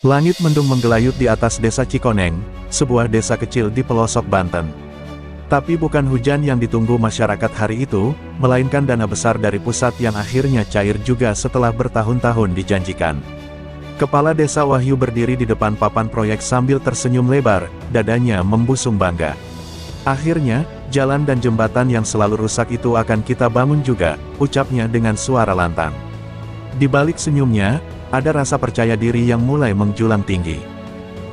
Langit mendung menggelayut di atas desa Cikoneng, sebuah desa kecil di pelosok Banten. Tapi bukan hujan yang ditunggu masyarakat hari itu, melainkan dana besar dari pusat yang akhirnya cair juga setelah bertahun-tahun dijanjikan. Kepala Desa Wahyu berdiri di depan papan proyek sambil tersenyum lebar, dadanya membusung bangga. Akhirnya, jalan dan jembatan yang selalu rusak itu akan kita bangun juga, ucapnya dengan suara lantang. Di balik senyumnya, ada rasa percaya diri yang mulai menjulang tinggi.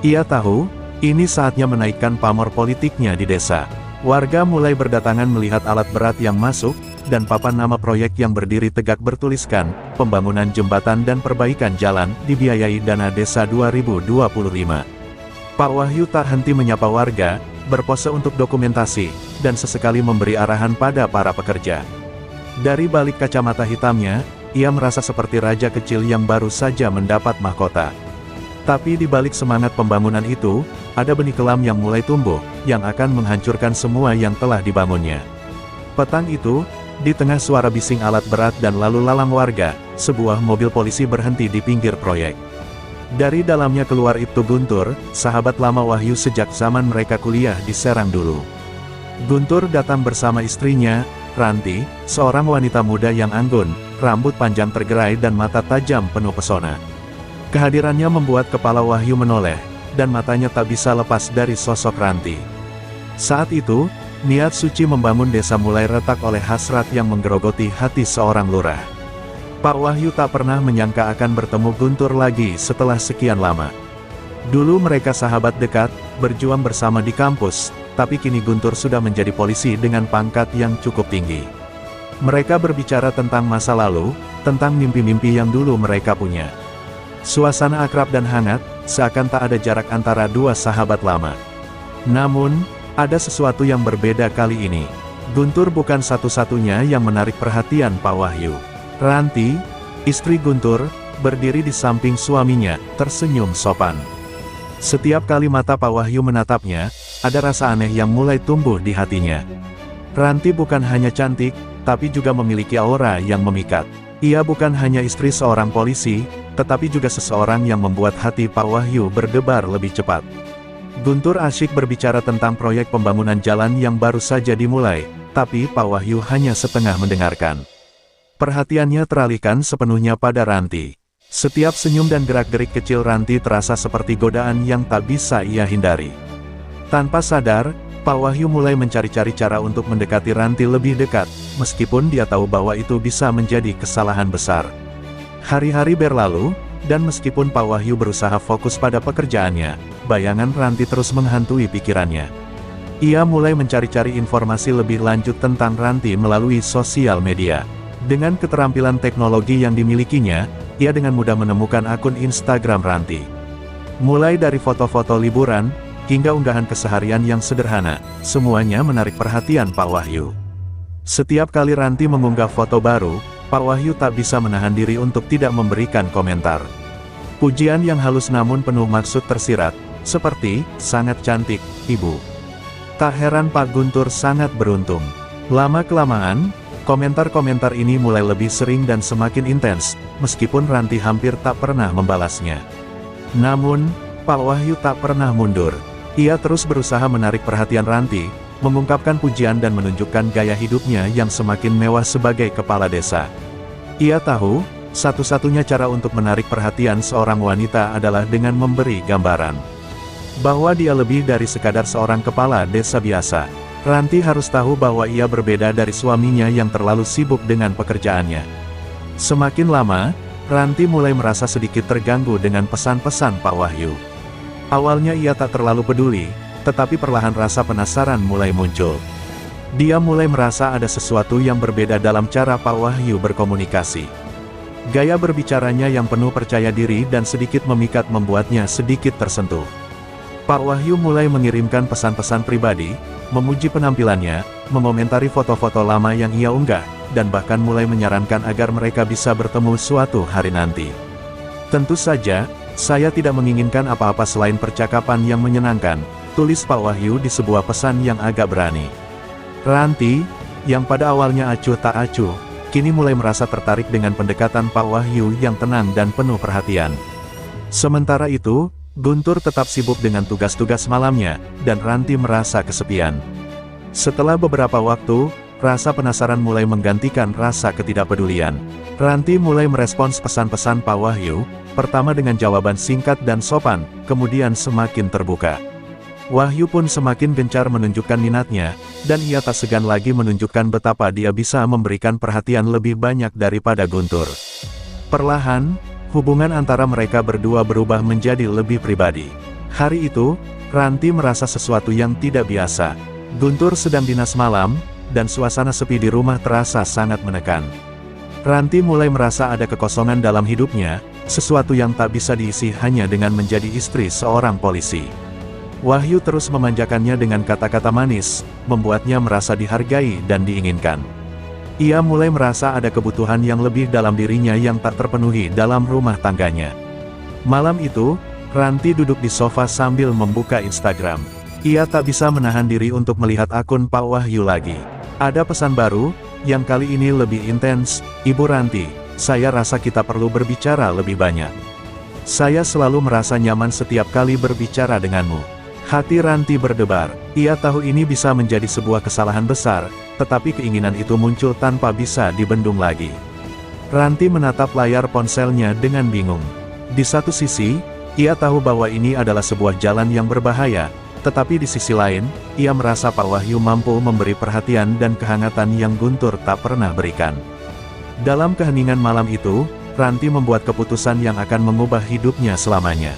Ia tahu, ini saatnya menaikkan pamor politiknya di desa. Warga mulai berdatangan melihat alat berat yang masuk, dan papan nama proyek yang berdiri tegak bertuliskan, pembangunan jembatan dan perbaikan jalan, dibiayai dana desa 2025. Pak Wahyu tak henti menyapa warga, berpose untuk dokumentasi, dan sesekali memberi arahan pada para pekerja. Dari balik kacamata hitamnya, ia merasa seperti raja kecil yang baru saja mendapat mahkota. Tapi di balik semangat pembangunan itu, ada benih kelam yang mulai tumbuh, yang akan menghancurkan semua yang telah dibangunnya. Petang itu, di tengah suara bising alat berat dan lalu lalang warga, sebuah mobil polisi berhenti di pinggir proyek. Dari dalamnya keluar Ibtu Guntur, sahabat lama Wahyu sejak zaman mereka kuliah di Serang dulu. Guntur datang bersama istrinya, Ranti, seorang wanita muda yang anggun, rambut panjang tergerai dan mata tajam penuh pesona. Kehadirannya membuat kepala Wahyu menoleh, dan matanya tak bisa lepas dari sosok Ranti. Saat itu, niat suci membangun desa mulai retak oleh hasrat yang menggerogoti hati seorang lurah. Pak Wahyu tak pernah menyangka akan bertemu Guntur lagi setelah sekian lama. Dulu mereka sahabat dekat, berjuang bersama di kampus, tapi kini Guntur sudah menjadi polisi dengan pangkat yang cukup tinggi. Mereka berbicara tentang masa lalu, tentang mimpi-mimpi yang dulu mereka punya. Suasana akrab dan hangat, seakan tak ada jarak antara dua sahabat lama. Namun, ada sesuatu yang berbeda kali ini. Guntur bukan satu-satunya yang menarik perhatian Pak Wahyu. Ranti, istri Guntur, berdiri di samping suaminya, tersenyum sopan. Setiap kali mata Pak Wahyu menatapnya, ada rasa aneh yang mulai tumbuh di hatinya. Ranti bukan hanya cantik, tapi juga memiliki aura yang memikat. Ia bukan hanya istri seorang polisi, tetapi juga seseorang yang membuat hati Pak Wahyu berdebar lebih cepat. Guntur asyik berbicara tentang proyek pembangunan jalan yang baru saja dimulai, tapi Pak Wahyu hanya setengah mendengarkan. Perhatiannya teralihkan sepenuhnya pada Ranti. Setiap senyum dan gerak-gerik kecil Ranti terasa seperti godaan yang tak bisa ia hindari. Tanpa sadar, Pak Wahyu mulai mencari-cari cara untuk mendekati Ranti lebih dekat, meskipun dia tahu bahwa itu bisa menjadi kesalahan besar. Hari-hari berlalu, dan meskipun Pak Wahyu berusaha fokus pada pekerjaannya, bayangan Ranti terus menghantui pikirannya. Ia mulai mencari-cari informasi lebih lanjut tentang Ranti melalui sosial media. Dengan keterampilan teknologi yang dimilikinya, ia dengan mudah menemukan akun Instagram Ranti. Mulai dari foto-foto liburan, hingga unggahan keseharian yang sederhana, semuanya menarik perhatian Pak Wahyu. Setiap kali Ranti mengunggah foto baru, Pak Wahyu tak bisa menahan diri untuk tidak memberikan komentar. Pujian yang halus namun penuh maksud tersirat, seperti, "Sangat cantik, Ibu." Tak heran Pak Guntur sangat beruntung. Lama-kelamaan, komentar-komentar ini mulai lebih sering dan semakin intens, meskipun Ranti hampir tak pernah membalasnya. Namun, Pak Wahyu tak pernah mundur. Ia terus berusaha menarik perhatian Ranti, mengungkapkan pujian dan menunjukkan gaya hidupnya yang semakin mewah sebagai kepala desa. Ia tahu, satu-satunya cara untuk menarik perhatian seorang wanita adalah dengan memberi gambaran bahwa dia lebih dari sekadar seorang kepala desa biasa. Ranti harus tahu bahwa ia berbeda dari suaminya yang terlalu sibuk dengan pekerjaannya. Semakin lama, Ranti mulai merasa sedikit terganggu dengan pesan-pesan Pak Wahyu. Awalnya ia tak terlalu peduli, tetapi perlahan rasa penasaran mulai muncul. Dia mulai merasa ada sesuatu yang berbeda dalam cara Pak Wahyu berkomunikasi. Gaya berbicaranya yang penuh percaya diri dan sedikit memikat membuatnya sedikit tersentuh. Pak Wahyu mulai mengirimkan pesan-pesan pribadi, memuji penampilannya, mengomentari foto-foto lama yang ia unggah, dan bahkan mulai menyarankan agar mereka bisa bertemu suatu hari nanti. Tentu saja, saya tidak menginginkan apa-apa selain percakapan yang menyenangkan, tulis Pak Wahyu di sebuah pesan yang agak berani. Ranti, yang pada awalnya acuh tak acuh, kini mulai merasa tertarik dengan pendekatan Pak Wahyu yang tenang dan penuh perhatian. Sementara itu, Guntur tetap sibuk dengan tugas-tugas malamnya, dan Ranti merasa kesepian. Setelah beberapa waktu, rasa penasaran mulai menggantikan rasa ketidakpedulian. Ranti mulai merespons pesan-pesan Pak Wahyu, pertama dengan jawaban singkat dan sopan, kemudian semakin terbuka. Wahyu pun semakin gencar menunjukkan minatnya, dan ia tak segan lagi menunjukkan betapa dia bisa memberikan perhatian lebih banyak daripada Guntur. Perlahan, hubungan antara mereka berdua berubah menjadi lebih pribadi. Hari itu, Ranti merasa sesuatu yang tidak biasa. Guntur sedang dinas malam, dan suasana sepi di rumah terasa sangat menekan. Ranti mulai merasa ada kekosongan dalam hidupnya, sesuatu yang tak bisa diisi hanya dengan menjadi istri seorang polisi. Wahyu terus memanjakannya dengan kata-kata manis, membuatnya merasa dihargai dan diinginkan. Ia mulai merasa ada kebutuhan yang lebih dalam dirinya yang tak terpenuhi dalam rumah tangganya. Malam itu, Ranti duduk di sofa sambil membuka Instagram. Ia tak bisa menahan diri untuk melihat akun Pak Wahyu lagi. Ada pesan baru, yang kali ini lebih intens. "Ibu Ranti, saya rasa kita perlu berbicara lebih banyak. Saya selalu merasa nyaman setiap kali berbicara denganmu." Hati Ranti berdebar. Ia tahu ini bisa menjadi sebuah kesalahan besar, tetapi keinginan itu muncul tanpa bisa dibendung lagi. Ranti menatap layar ponselnya dengan bingung. Di satu sisi, ia tahu bahwa ini adalah sebuah jalan yang berbahaya, tetapi di sisi lain, ia merasa Pak Wahyu mampu memberi perhatian dan kehangatan yang Guntur tak pernah berikan. Dalam keheningan malam itu, Ranti membuat keputusan yang akan mengubah hidupnya selamanya.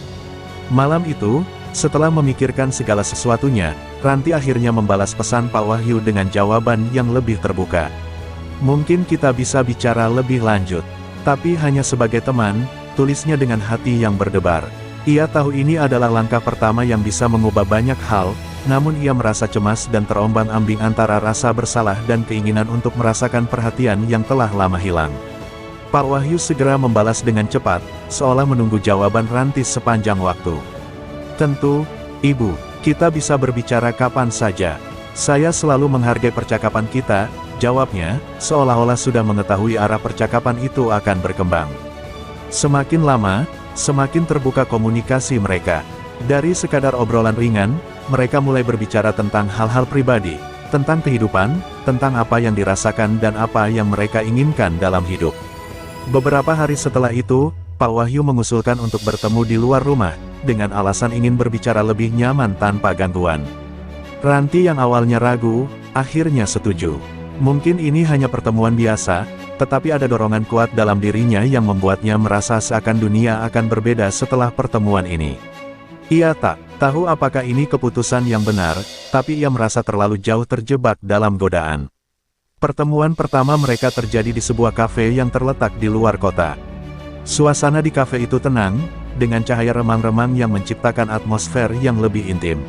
Malam itu, setelah memikirkan segala sesuatunya, Ranti akhirnya membalas pesan Pak Wahyu dengan jawaban yang lebih terbuka. "Mungkin kita bisa bicara lebih lanjut, tapi hanya sebagai teman," tulisnya dengan hati yang berdebar. Ia tahu ini adalah langkah pertama yang bisa mengubah banyak hal, namun ia merasa cemas dan terombang-ambing antara rasa bersalah dan keinginan untuk merasakan perhatian yang telah lama hilang. Pak Wahyu segera membalas dengan cepat, seolah menunggu jawaban Ranti sepanjang waktu. "Tentu, Ibu, kita bisa berbicara kapan saja. Saya selalu menghargai percakapan kita," jawabnya, seolah-olah sudah mengetahui arah percakapan itu akan berkembang. Semakin lama, semakin terbuka komunikasi mereka. Dari sekadar obrolan ringan, mereka mulai berbicara tentang hal-hal pribadi, tentang kehidupan, tentang apa yang dirasakan dan apa yang mereka inginkan dalam hidup. Beberapa hari setelah itu, Pak Wahyu mengusulkan untuk bertemu di luar rumah, dengan alasan ingin berbicara lebih nyaman tanpa gangguan. Ranti yang awalnya ragu, akhirnya setuju. Mungkin ini hanya pertemuan biasa, tetapi ada dorongan kuat dalam dirinya yang membuatnya merasa seakan dunia akan berbeda setelah pertemuan ini. Ia tak tahu apakah ini keputusan yang benar, tapi ia merasa terlalu jauh terjebak dalam godaan. Pertemuan pertama mereka terjadi di sebuah kafe yang terletak di luar kota. Suasana di kafe itu tenang, dengan cahaya remang-remang yang menciptakan atmosfer yang lebih intim.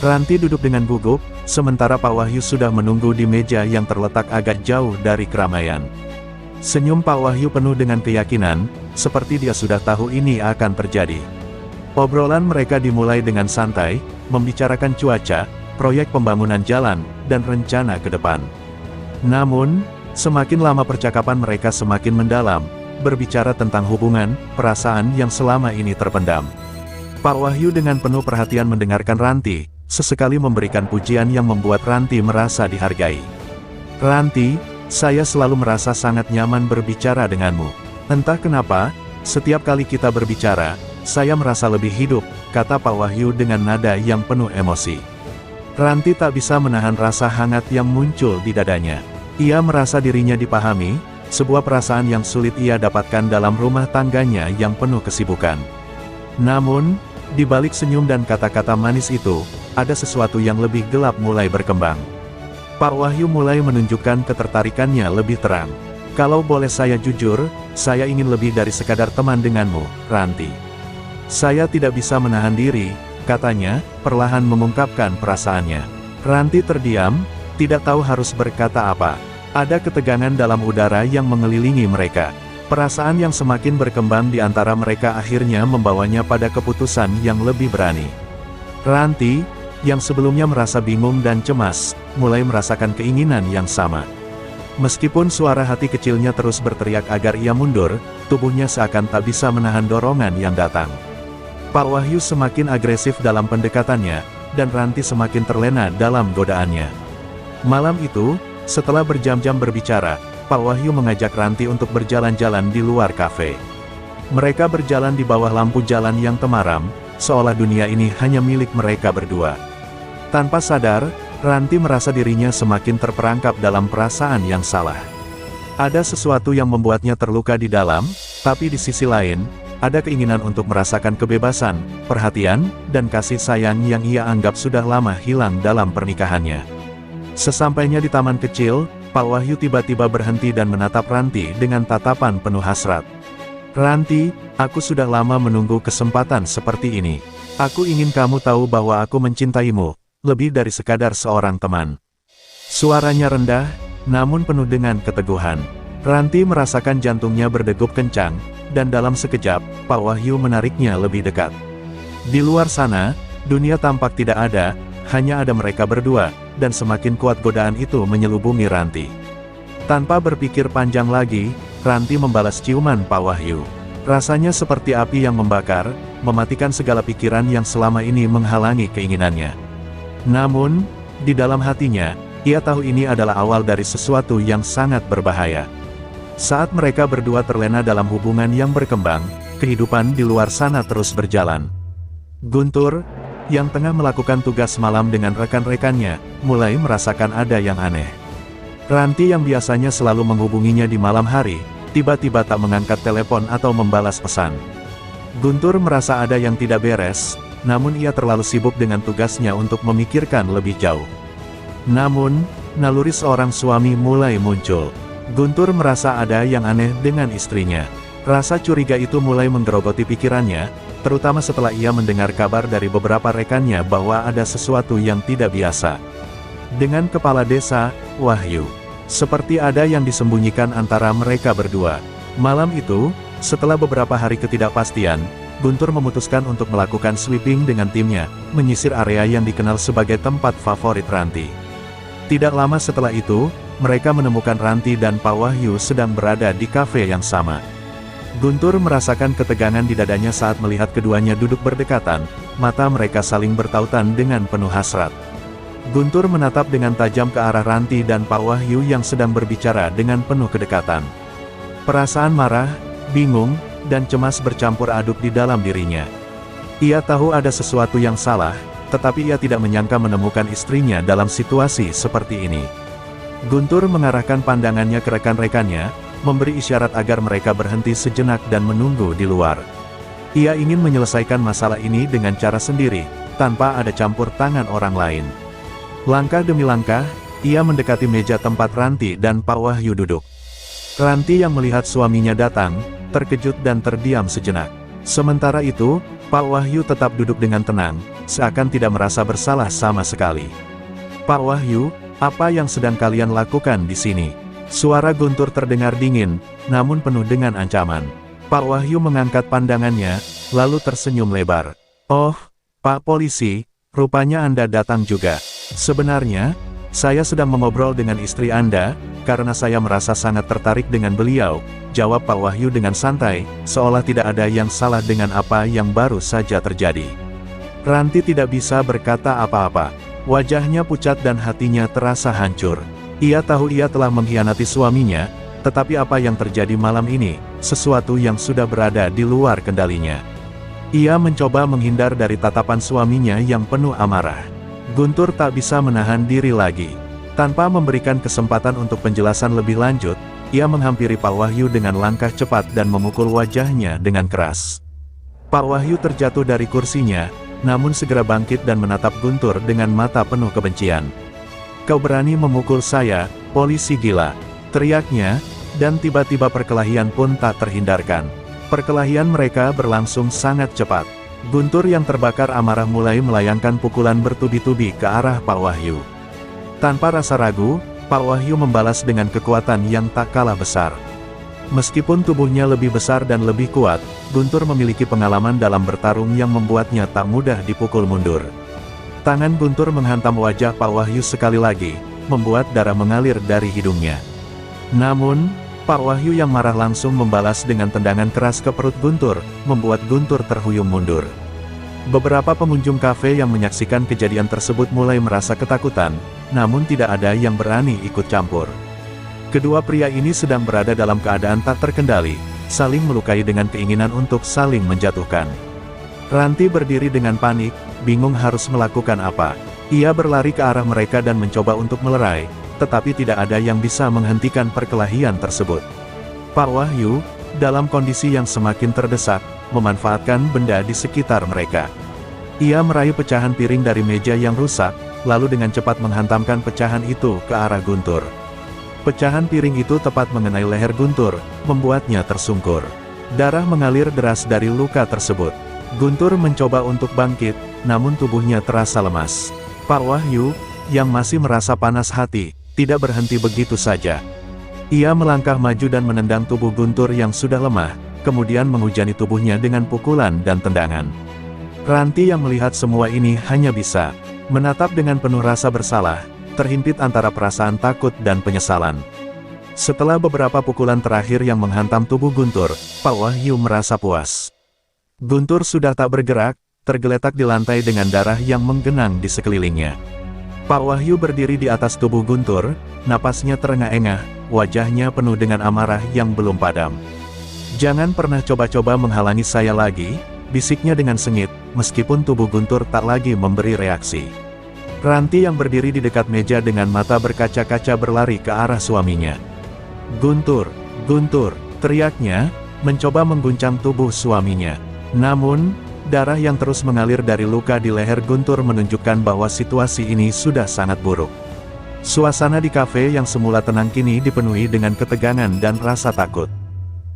Ranti duduk dengan gugup, sementara Pak Wahyu sudah menunggu di meja yang terletak agak jauh dari keramaian. Senyum Pak Wahyu penuh dengan keyakinan, seperti dia sudah tahu ini akan terjadi. Obrolan mereka dimulai dengan santai, membicarakan cuaca, proyek pembangunan jalan, dan rencana ke depan. Namun, semakin lama percakapan mereka semakin mendalam, berbicara tentang hubungan, perasaan yang selama ini terpendam. Pak Wahyu dengan penuh perhatian mendengarkan Ranti, sesekali memberikan pujian yang membuat Ranti merasa dihargai. "Ranti, saya selalu merasa sangat nyaman berbicara denganmu. Entah kenapa, setiap kali kita berbicara, saya merasa lebih hidup," kata Pak Wahyu dengan nada yang penuh emosi. Ranti tak bisa menahan rasa hangat yang muncul di dadanya. Ia merasa dirinya dipahami, sebuah perasaan yang sulit ia dapatkan dalam rumah tangganya yang penuh kesibukan. Namun, di balik senyum dan kata-kata manis itu, ada sesuatu yang lebih gelap mulai berkembang. Pak Wahyu mulai menunjukkan ketertarikannya lebih terang. "Kalau boleh saya jujur, saya ingin lebih dari sekadar teman denganmu, Ranti. Saya tidak bisa menahan diri," katanya, perlahan mengungkapkan perasaannya. Ranti terdiam, tidak tahu harus berkata apa. Ada ketegangan dalam udara yang mengelilingi mereka. Perasaan yang semakin berkembang di antara mereka akhirnya membawanya pada keputusan yang lebih berani. Ranti, yang sebelumnya merasa bingung dan cemas, mulai merasakan keinginan yang sama. Meskipun suara hati kecilnya terus berteriak agar ia mundur, tubuhnya seakan tak bisa menahan dorongan yang datang. Pak Wahyu semakin agresif dalam pendekatannya, dan Ranti semakin terlena dalam godaannya. Malam itu, setelah berjam-jam berbicara, Pak Wahyu mengajak Ranti untuk berjalan-jalan di luar kafe. Mereka berjalan di bawah lampu jalan yang temaram, seolah dunia ini hanya milik mereka berdua. Tanpa sadar, Ranti merasa dirinya semakin terperangkap dalam perasaan yang salah. Ada sesuatu yang membuatnya terluka di dalam, tapi di sisi lain, ada keinginan untuk merasakan kebebasan, perhatian, dan kasih sayang yang ia anggap sudah lama hilang dalam pernikahannya. Sesampainya di taman kecil, Pak Wahyu tiba-tiba berhenti dan menatap Ranti dengan tatapan penuh hasrat. "Ranti, aku sudah lama menunggu kesempatan seperti ini. Aku ingin kamu tahu bahwa aku mencintaimu, lebih dari sekadar seorang teman." Suaranya rendah, namun penuh dengan keteguhan. Ranti merasakan jantungnya berdegup kencang, dan dalam sekejap, Pak Wahyu menariknya lebih dekat. Di luar sana, dunia tampak tidak ada, hanya ada mereka berdua, dan semakin kuat godaan itu menyelubungi Ranti. Tanpa berpikir panjang lagi, Ranti membalas ciuman Pak Wahyu. Rasanya seperti api yang membakar, mematikan segala pikiran yang selama ini menghalangi keinginannya. Namun, di dalam hatinya, ia tahu ini adalah awal dari sesuatu yang sangat berbahaya. Saat mereka berdua terlena dalam hubungan yang berkembang, kehidupan di luar sana terus berjalan. Guntur, yang tengah melakukan tugas malam dengan rekan-rekannya, mulai merasakan ada yang aneh. Ranti yang biasanya selalu menghubunginya di malam hari, tiba-tiba tak mengangkat telepon atau membalas pesan. Guntur merasa ada yang tidak beres, namun ia terlalu sibuk dengan tugasnya untuk memikirkan lebih jauh. Namun, naluri seorang suami mulai muncul. Guntur merasa ada yang aneh dengan istrinya. Rasa curiga itu mulai menggerogoti pikirannya, terutama setelah ia mendengar kabar dari beberapa rekannya bahwa ada sesuatu yang tidak biasa dengan kepala desa, Wahyu. Seperti ada yang disembunyikan antara mereka berdua. Malam itu, setelah beberapa hari ketidakpastian, Guntur memutuskan untuk melakukan sweeping dengan timnya, menyisir area yang dikenal sebagai tempat favorit Ranti. Tidak lama setelah itu, mereka menemukan Ranti dan Pak Wahyu sedang berada di kafe yang sama. Guntur merasakan ketegangan di dadanya saat melihat keduanya duduk berdekatan, mata mereka saling bertautan dengan penuh hasrat. Guntur menatap dengan tajam ke arah Ranti dan Pak Wahyu yang sedang berbicara dengan penuh kedekatan. Perasaan marah, bingung, dan cemas bercampur aduk di dalam dirinya. Ia tahu ada sesuatu yang salah, tetapi ia tidak menyangka menemukan istrinya dalam situasi seperti ini. Guntur mengarahkan pandangannya ke rekan-rekannya, memberi isyarat agar mereka berhenti sejenak dan menunggu di luar. Ia ingin menyelesaikan masalah ini dengan cara sendiri, tanpa ada campur tangan orang lain. Langkah demi langkah, ia mendekati meja tempat Ranti dan Pak Wahyu duduk. Ranti yang melihat suaminya datang, terkejut dan terdiam sejenak. Sementara itu, Pak Wahyu tetap duduk dengan tenang, seakan tidak merasa bersalah sama sekali. "Pak Wahyu, apa yang sedang kalian lakukan di sini?" Suara Guntur terdengar dingin, namun penuh dengan ancaman. Pak Wahyu mengangkat pandangannya, lalu tersenyum lebar. "Oh, Pak Polisi, rupanya Anda datang juga. Sebenarnya, saya sedang mengobrol dengan istri Anda, karena saya merasa sangat tertarik dengan beliau," jawab Pak Wahyu dengan santai, seolah tidak ada yang salah dengan apa yang baru saja terjadi. Ranti tidak bisa berkata apa-apa. Wajahnya pucat dan hatinya terasa hancur. Ia tahu ia telah mengkhianati suaminya, tetapi apa yang terjadi malam ini, sesuatu yang sudah berada di luar kendalinya. Ia mencoba menghindar dari tatapan suaminya yang penuh amarah. Guntur tak bisa menahan diri lagi. Tanpa memberikan kesempatan untuk penjelasan lebih lanjut, ia menghampiri Pak Wahyu dengan langkah cepat dan memukul wajahnya dengan keras. Pak Wahyu terjatuh dari kursinya, namun segera bangkit dan menatap Guntur dengan mata penuh kebencian. "Kau berani memukul saya, polisi gila!" teriaknya, dan tiba-tiba perkelahian pun tak terhindarkan. Perkelahian mereka berlangsung sangat cepat. Guntur yang terbakar amarah mulai melayangkan pukulan bertubi-tubi ke arah Pak Wahyu. Tanpa rasa ragu, Pak Wahyu membalas dengan kekuatan yang tak kalah besar. Meskipun tubuhnya lebih besar dan lebih kuat, Guntur memiliki pengalaman dalam bertarung yang membuatnya tak mudah dipukul mundur. Tangan Guntur menghantam wajah Pak Wahyu sekali lagi, membuat darah mengalir dari hidungnya. Namun, Pak Wahyu yang marah langsung membalas dengan tendangan keras ke perut Guntur, membuat Guntur terhuyung mundur. Beberapa pengunjung kafe yang menyaksikan kejadian tersebut mulai merasa ketakutan, namun tidak ada yang berani ikut campur. Kedua pria ini sedang berada dalam keadaan tak terkendali, saling melukai dengan keinginan untuk saling menjatuhkan. Ranti berdiri dengan panik, bingung harus melakukan apa. Ia berlari ke arah mereka dan mencoba untuk melerai, tetapi tidak ada yang bisa menghentikan perkelahian tersebut. Pak Wahyu, dalam kondisi yang semakin terdesak, memanfaatkan benda di sekitar mereka. Ia meraih pecahan piring dari meja yang rusak, lalu dengan cepat menghantamkan pecahan itu ke arah Guntur. Pecahan piring itu tepat mengenai leher Guntur, membuatnya tersungkur. Darah mengalir deras dari luka tersebut. Guntur mencoba untuk bangkit, namun tubuhnya terasa lemas. Pak Wahyu, yang masih merasa panas hati, tidak berhenti begitu saja. Ia melangkah maju dan menendang tubuh Guntur yang sudah lemah, kemudian menghujani tubuhnya dengan pukulan dan tendangan. Ranti yang melihat semua ini hanya bisa menatap dengan penuh rasa bersalah, terhimpit antara perasaan takut dan penyesalan. Setelah beberapa pukulan terakhir yang menghantam tubuh Guntur, Pak Wahyu merasa puas. Guntur sudah tak bergerak, tergeletak di lantai dengan darah yang menggenang di sekelilingnya. Pak Wahyu berdiri di atas tubuh Guntur, napasnya terengah-engah, wajahnya penuh dengan amarah yang belum padam. "Jangan pernah coba-coba menghalangi saya lagi," bisiknya dengan sengit, meskipun tubuh Guntur tak lagi memberi reaksi. Ranti yang berdiri di dekat meja dengan mata berkaca-kaca berlari ke arah suaminya. "Guntur, Guntur," teriaknya, mencoba mengguncang tubuh suaminya. Namun, darah yang terus mengalir dari luka di leher Guntur menunjukkan bahwa situasi ini sudah sangat buruk. Suasana di kafe yang semula tenang kini dipenuhi dengan ketegangan dan rasa takut.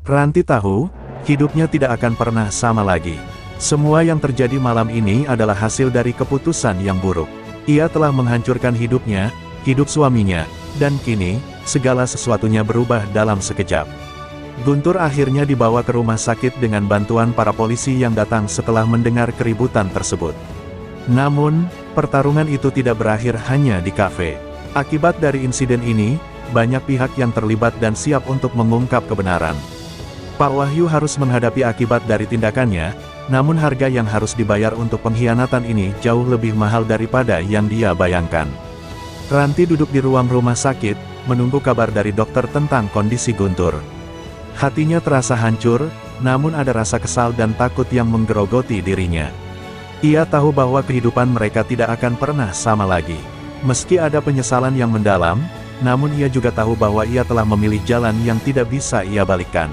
Ranti tahu, hidupnya tidak akan pernah sama lagi. Semua yang terjadi malam ini adalah hasil dari keputusan yang buruk. Ia telah menghancurkan hidupnya, hidup suaminya, dan kini, segala sesuatunya berubah dalam sekejap. Guntur akhirnya dibawa ke rumah sakit dengan bantuan para polisi yang datang setelah mendengar keributan tersebut. Namun, pertarungan itu tidak berakhir hanya di kafe. Akibat dari insiden ini, banyak pihak yang terlibat dan siap untuk mengungkap kebenaran. Pak Wahyu harus menghadapi akibat dari tindakannya, namun harga yang harus dibayar untuk pengkhianatan ini jauh lebih mahal daripada yang dia bayangkan. Ranti duduk di ruang rumah sakit, menunggu kabar dari dokter tentang kondisi Guntur. Hatinya terasa hancur, namun ada rasa kesal dan takut yang menggerogoti dirinya. Ia tahu bahwa kehidupan mereka tidak akan pernah sama lagi. Meski ada penyesalan yang mendalam, namun ia juga tahu bahwa ia telah memilih jalan yang tidak bisa ia balikkan.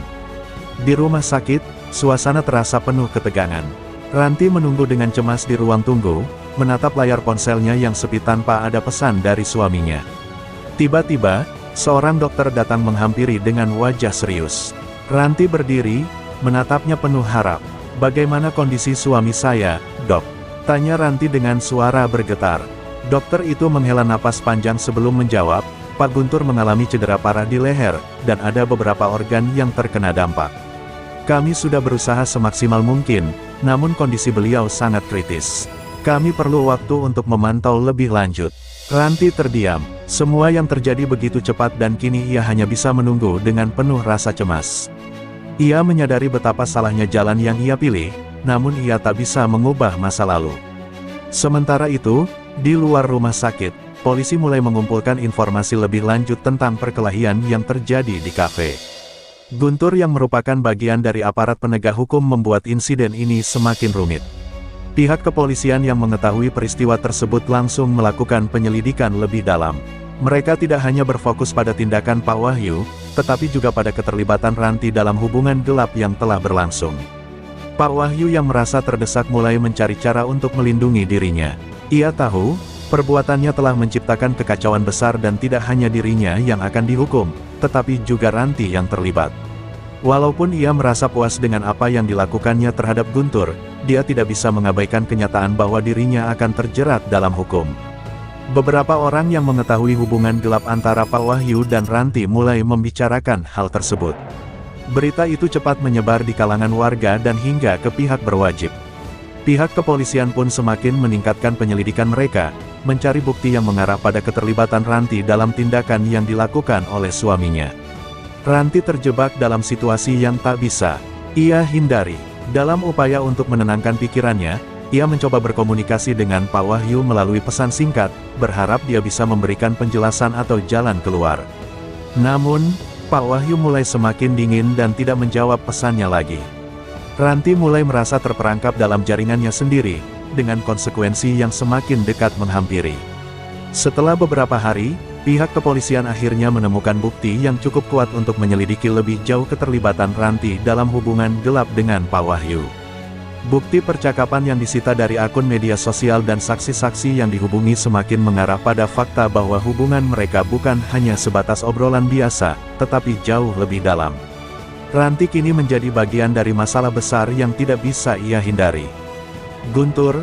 Di rumah sakit, suasana terasa penuh ketegangan. Ranti menunggu dengan cemas di ruang tunggu, menatap layar ponselnya yang sepi tanpa ada pesan dari suaminya. Tiba-tiba, seorang dokter datang menghampiri dengan wajah serius. Ranti berdiri, menatapnya penuh harap. "Bagaimana kondisi suami saya, Dok?" tanya Ranti dengan suara bergetar. Dokter itu menghela napas panjang sebelum menjawab, "Pak Guntur mengalami cedera parah di leher, dan ada beberapa organ yang terkena dampak. Kami sudah berusaha semaksimal mungkin, namun kondisi beliau sangat kritis. Kami perlu waktu untuk memantau lebih lanjut." Ranti terdiam. Semua yang terjadi begitu cepat dan kini ia hanya bisa menunggu dengan penuh rasa cemas. Ia menyadari betapa salahnya jalan yang ia pilih, namun ia tak bisa mengubah masa lalu. Sementara itu, di luar rumah sakit, polisi mulai mengumpulkan informasi lebih lanjut tentang perkelahian yang terjadi di kafe. Guntur yang merupakan bagian dari aparat penegak hukum membuat insiden ini semakin rumit. Pihak kepolisian yang mengetahui peristiwa tersebut langsung melakukan penyelidikan lebih dalam. Mereka tidak hanya berfokus pada tindakan Pak Wahyu, tetapi juga pada keterlibatan Ranti dalam hubungan gelap yang telah berlangsung. Pak Wahyu yang merasa terdesak mulai mencari cara untuk melindungi dirinya. Ia tahu, perbuatannya telah menciptakan kekacauan besar dan tidak hanya dirinya yang akan dihukum, tetapi juga Ranti yang terlibat. Walaupun ia merasa puas dengan apa yang dilakukannya terhadap Guntur, dia tidak bisa mengabaikan kenyataan bahwa dirinya akan terjerat dalam hukum. Beberapa orang yang mengetahui hubungan gelap antara Pak Wahyu dan Ranti mulai membicarakan hal tersebut. Berita itu cepat menyebar di kalangan warga dan hingga ke pihak berwajib. Pihak kepolisian pun semakin meningkatkan penyelidikan mereka, mencari bukti yang mengarah pada keterlibatan Ranti dalam tindakan yang dilakukan oleh suaminya. Ranti terjebak dalam situasi yang tak bisa ia hindari. Dalam upaya untuk menenangkan pikirannya, ia mencoba berkomunikasi dengan Pak Wahyu melalui pesan singkat, berharap dia bisa memberikan penjelasan atau jalan keluar. Namun, Pak Wahyu mulai semakin dingin dan tidak menjawab pesannya lagi. Ranti mulai merasa terperangkap dalam jaringannya sendiri, dengan konsekuensi yang semakin dekat menghampiri. Setelah beberapa hari, pihak kepolisian akhirnya menemukan bukti yang cukup kuat untuk menyelidiki lebih jauh keterlibatan Ranti dalam hubungan gelap dengan Pak Wahyu. Bukti percakapan yang disita dari akun media sosial dan saksi-saksi yang dihubungi semakin mengarah pada fakta bahwa hubungan mereka bukan hanya sebatas obrolan biasa, tetapi jauh lebih dalam. Ranti kini menjadi bagian dari masalah besar yang tidak bisa ia hindari. Guntur,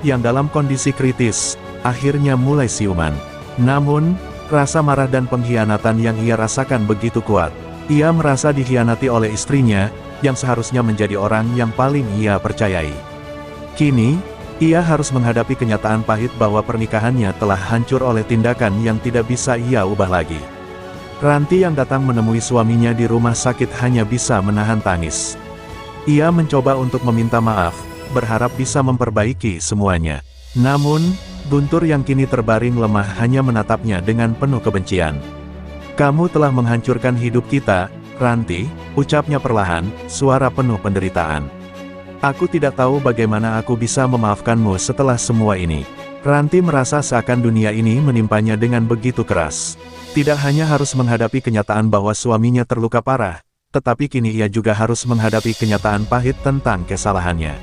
yang dalam kondisi kritis, akhirnya mulai siuman. Namun, rasa marah dan pengkhianatan yang ia rasakan begitu kuat. Ia merasa dikhianati oleh istrinya, yang seharusnya menjadi orang yang paling ia percayai. Kini, ia harus menghadapi kenyataan pahit bahwa pernikahannya telah hancur oleh tindakan yang tidak bisa ia ubah lagi. Ranti yang datang menemui suaminya di rumah sakit hanya bisa menahan tangis. Ia mencoba untuk meminta maaf, berharap bisa memperbaiki semuanya. Namun, Guntur yang kini terbaring lemah hanya menatapnya dengan penuh kebencian. "Kamu telah menghancurkan hidup kita, Ranti," ucapnya perlahan, suara penuh penderitaan. "Aku tidak tahu bagaimana aku bisa memaafkanmu setelah semua ini." Ranti merasa seakan dunia ini menimpanya dengan begitu keras. Tidak hanya harus menghadapi kenyataan bahwa suaminya terluka parah, tetapi kini ia juga harus menghadapi kenyataan pahit tentang kesalahannya.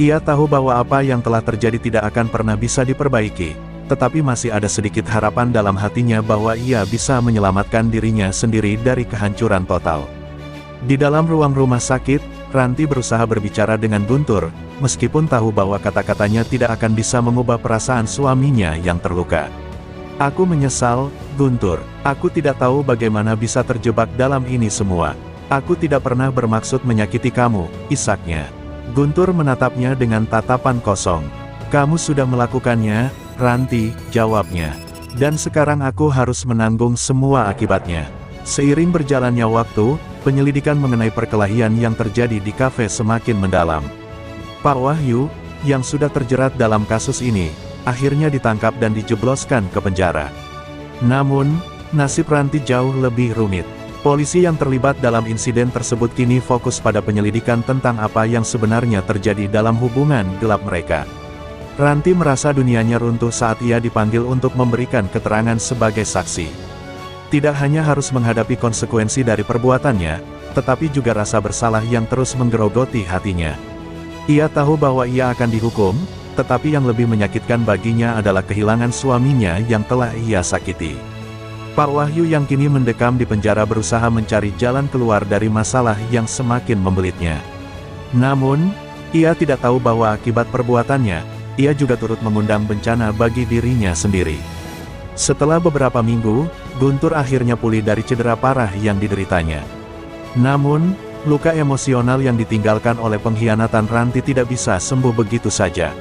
Ia tahu bahwa apa yang telah terjadi tidak akan pernah bisa diperbaiki, tetapi masih ada sedikit harapan dalam hatinya bahwa ia bisa menyelamatkan dirinya sendiri dari kehancuran total. Di dalam ruang rumah sakit, Ranti berusaha berbicara dengan Guntur, meskipun tahu bahwa kata-katanya tidak akan bisa mengubah perasaan suaminya yang terluka. "Aku menyesal, Guntur. Aku tidak tahu bagaimana bisa terjebak dalam ini semua. Aku tidak pernah bermaksud menyakiti kamu," isaknya. Guntur menatapnya dengan tatapan kosong. "Kamu sudah melakukannya, Ranti," jawabnya. "Dan sekarang aku harus menanggung semua akibatnya." Seiring berjalannya waktu, penyelidikan mengenai perkelahian yang terjadi di kafe semakin mendalam. Pak Wahyu, yang sudah terjerat dalam kasus ini, akhirnya ditangkap dan dijebloskan ke penjara. Namun, nasib Ranti jauh lebih rumit. Polisi yang terlibat dalam insiden tersebut kini fokus pada penyelidikan tentang apa yang sebenarnya terjadi dalam hubungan gelap mereka. Ranti merasa dunianya runtuh saat ia dipanggil untuk memberikan keterangan sebagai saksi. Tidak hanya harus menghadapi konsekuensi dari perbuatannya, tetapi juga rasa bersalah yang terus menggerogoti hatinya. Ia tahu bahwa ia akan dihukum, tetapi yang lebih menyakitkan baginya adalah kehilangan suaminya yang telah ia sakiti. Pak Wahyu yang kini mendekam di penjara berusaha mencari jalan keluar dari masalah yang semakin membelitnya. Namun, ia tidak tahu bahwa akibat perbuatannya, ia juga turut mengundang bencana bagi dirinya sendiri. Setelah beberapa minggu, Guntur akhirnya pulih dari cedera parah yang dideritanya. Namun, luka emosional yang ditinggalkan oleh pengkhianatan Ranti tidak bisa sembuh begitu saja.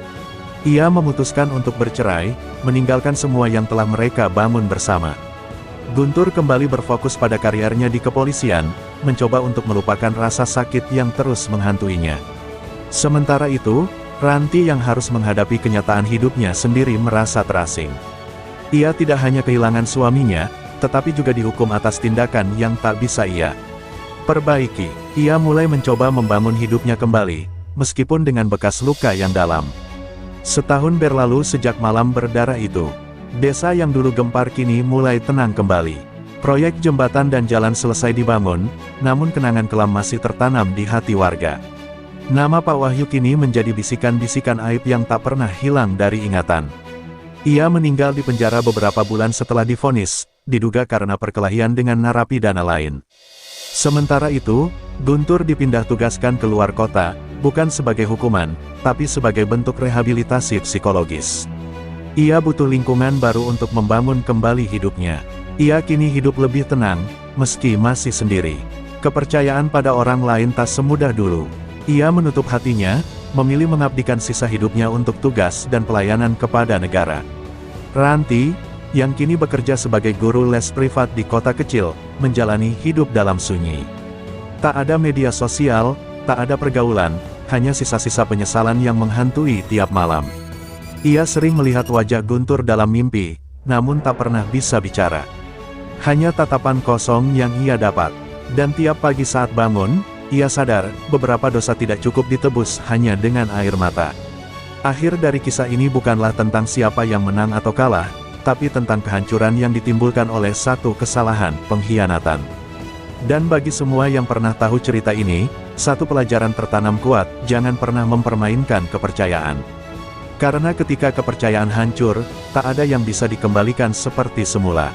Ia memutuskan untuk bercerai, meninggalkan semua yang telah mereka bangun bersama. Guntur kembali berfokus pada karirnya di kepolisian, mencoba untuk melupakan rasa sakit yang terus menghantuinya. Sementara itu, Ranti yang harus menghadapi kenyataan hidupnya sendiri merasa terasing. Ia tidak hanya kehilangan suaminya, tetapi juga dihukum atas tindakan yang tak bisa ia perbaiki. Ia mulai mencoba membangun hidupnya kembali, meskipun dengan bekas luka yang dalam. Setahun berlalu sejak malam berdarah itu. Desa yang dulu gempar kini mulai tenang kembali. Proyek jembatan dan jalan selesai dibangun, namun kenangan kelam masih tertanam di hati warga. Nama Pak Wahyu kini menjadi bisikan-bisikan aib yang tak pernah hilang dari ingatan. Ia meninggal di penjara beberapa bulan setelah divonis, diduga karena perkelahian dengan narapidana lain. Sementara itu, Guntur dipindah tugaskan ke luar kota, bukan sebagai hukuman, tapi sebagai bentuk rehabilitasi psikologis. Ia butuh lingkungan baru untuk membangun kembali hidupnya. Ia kini hidup lebih tenang, meski masih sendiri. Kepercayaan pada orang lain tak semudah dulu. Ia menutup hatinya, memilih mengabdikan sisa hidupnya untuk tugas dan pelayanan kepada negara. Ranti, yang kini bekerja sebagai guru les privat di kota kecil, menjalani hidup dalam sunyi. Tak ada media sosial, tak ada pergaulan, hanya sisa-sisa penyesalan yang menghantui tiap malam. Ia sering melihat wajah Guntur dalam mimpi, namun tak pernah bisa bicara. Hanya tatapan kosong yang ia dapat. Dan tiap pagi saat bangun, ia sadar, beberapa dosa tidak cukup ditebus hanya dengan air mata. Akhir dari kisah ini bukanlah tentang siapa yang menang atau kalah, tapi tentang kehancuran yang ditimbulkan oleh satu kesalahan, pengkhianatan. Dan bagi semua yang pernah tahu cerita ini, satu pelajaran tertanam kuat, jangan pernah mempermainkan kepercayaan. Karena ketika kepercayaan hancur, tak ada yang bisa dikembalikan seperti semula.